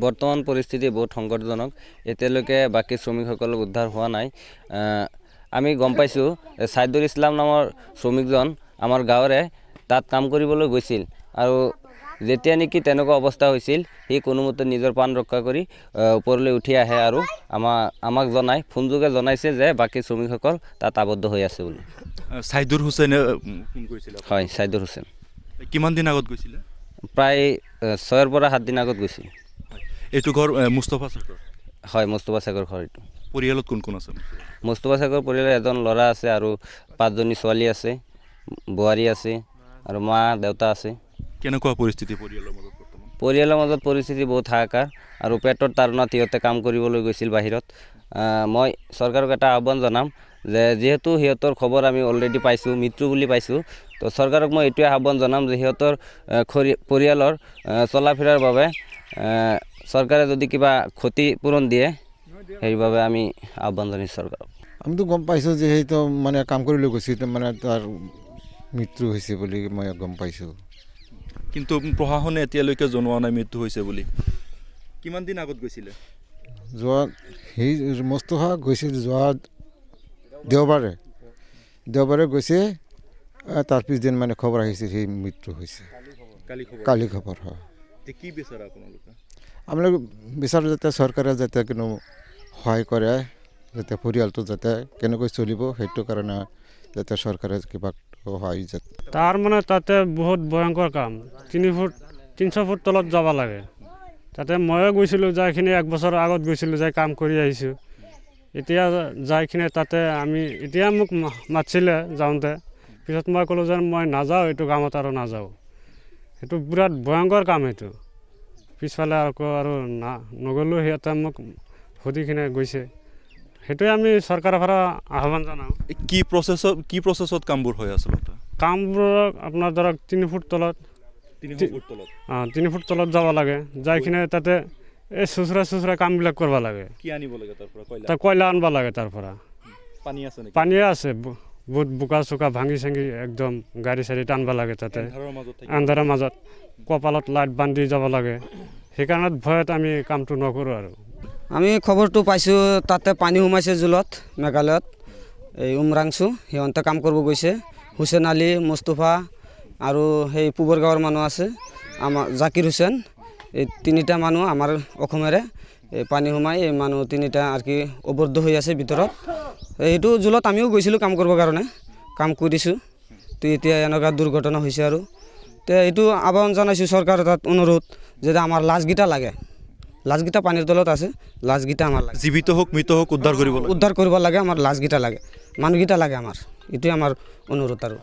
বৰ্তমান পৰিস্থিতি বহুত সংকটজনক। এতিয়ালৈকে বাকী শ্ৰমিকসকল উদ্ধাৰ হোৱা নাই। আমি গম পাইছোঁ ছাইদুল ইছলাম নামৰ শ্ৰমিকজন আমাৰ গাঁৱৰে তাত কাম কৰিবলৈ গৈছিল আৰু যেতিয়া নেকি তেনেকুৱা অৱস্থা হৈছিল সি কোনোমতে নিজৰ প্ৰাণ ৰক্ষা কৰি ওপৰলৈ উঠি আহে আৰু আমাক ফোনযোগে জনাইছে যে বাকী শ্ৰমিকসকল তাত আবদ্ধ হৈ আছে বুলি। ছাইদুৰ হুছেইনে ফোন কৰিছিল? হয়, ছাইদুৰ হুছেইন। কিমান দিন আগত গৈছিলে? প্ৰায় 6 পৰা 7 দিন আগত গৈছিল। এইটো ঘৰ মুস্তফা চেকৰ? হয়, মুস্তফা চেকৰ ঘৰ এইটো। পৰিয়ালত কোন কোন আছে? মুস্তফা চেকৰ পৰিয়ালৰ এজন ল'ৰা আছে আৰু 5জনী ছোৱালী আছে, বোৱাৰী আছে আৰু মা দেউতা আছে। কেনেকুৱা পৰিস্থিতি পৰিয়ালৰ মাজত বৰ্তমান? পৰিয়ালৰ মাজত পৰিস্থিতি বহুত হাহাকাৰ আৰু পেটৰ তাৰণাত সিহঁতে কাম কৰিবলৈ গৈছিল বাহিৰত। মই চৰকাৰক এটা আহ্বান জনাম যে যিহেতু সিহঁতৰ খবৰ আমি অলৰেডি পাইছোঁ, মৃত্যু বুলি পাইছোঁ, তো চৰকাৰক মই এইটোৱে আহ্বান জনাম যে সিহঁতৰ পৰিয়ালৰ চলা ফিৰাৰ বাবে চৰকাৰে যদি কিবা ক্ষতিপূৰণ দিয়ে সেইবাবে আমি আহ্বান জনাইছোঁ চৰকাৰক। আমিতো গম পাইছোঁ যে সেইটো মানে কাম কৰিবলৈ গৈছিল, মানে তাৰ মৃত্যু হৈছে বুলি মই গম পাইছোঁ। কিন্তু প্ৰশাসনে এতিয়ালৈকে জনোৱা নাই মৃত্যু হৈছে বুলি। কিমান দিন আগত গৈছিলে? সেই মুস্তফা গৈছিল যোৱা দেওবাৰে গৈছে, তাৰ পিছদিন মানে খবৰ আহিছিল সেই মৃত্যু হৈছে। কালি খবৰ হয়। কি বিচাৰে আপোনালোকে? আপোনালোকে বিচাৰোঁ যাতে চৰকাৰে যাতে কোনো সহায় কৰে, যাতে পৰিয়ালটো যাতে কেনেকৈ চলিব সেইটো কাৰণে যাতে চৰকাৰে কিবা সহায় যাতে। তাৰ মানে তাতে বহুত ভয়ংকৰ কাম, 300 ফুট তলত যাব লাগে। তাতে ময়ো গৈছিলোঁ, যাইখিনি 1 বছৰ আগত গৈছিলোঁ, যাই কাম কৰি আহিছোঁ। এতিয়া যাইখিনি তাতে এতিয়া মোক মাতিছিলে যাওঁতে, পিছত মই ক'লোঁ যে মই নাযাওঁ, এইটো কামত আৰু নাযাওঁ। সেইটো বিৰাট ভয়ংকৰ কাম সেইটো। পিছফালে আকৌ আৰু নগ'লেও সিহঁতে মোক সুধিখিনি গৈছে। সেইটোৱে আমি চৰকাৰৰ পৰা আহ্বান জনাওঁ। কি প্ৰচেছত কামবোৰ হৈ আচলতে? কামবোৰ আপোনাৰ ধৰক 3 ফুট তলত 3 ফুট তলত যাব লাগে। যাইখিনি তাতে এই চুচৰা কামবিলাক কৰিব লাগে। কি আনিব লাগে তাৰ পৰা? কয়লা আনিব লাগে তাৰ পৰা। পানী আছে নেকি? পানীয়ে আছে, বহুত বোকা চোকা ভাঙি চাঙি একদম গাড়ী চাড়ী টানিব লাগে তাতে আন্ধাৰৰ মাজত। কপালত লাইট বান্ধি যাব লাগে। সেইকাৰণে ভয়ত আমি কামটো নকৰোঁ আৰু। আমি খবৰটো পাইছোঁ তাতে পানী সোমাইছে জোলত মেঘালয়ত। এই উমৰাংচু সিহঁতে কাম কৰিব গৈছে। হুছেইন আলী, মুস্তফা আৰু সেই পূবৰ গাঁৱৰ মানুহ আছে আমাৰ জাকিৰ হুছেইন, এই 3টা মানুহ আমাৰ অসমৰে। এই পানী সোমাই এই মানুহ 3টা আৰু কি অবদ্ধ হৈ আছে ভিতৰত। এইটো জোলত আমিও গৈছিলোঁ কাম কৰিবৰ কাৰণে, কাম কৰিছোঁ। তো এতিয়া এনেকুৱা দুৰ্ঘটনা হৈছে আৰু তো এইটো আহ্বান জনাইছোঁ চৰকাৰৰ তাত অনুৰোধ যে আমাৰ লাজকেইটা লাগে। লাজকেইটা পানীৰ তলত আছে, লাজকেইটা আমাৰ লাগে। জীৱিত হোক মৃত হোক উদ্ধাৰ কৰিব লাগে। আমাৰ লাজকেইটা লাগে, মানুহকেইটা লাগে আমাৰ। এইটোৱে আমাৰ অনুৰোধ আৰু।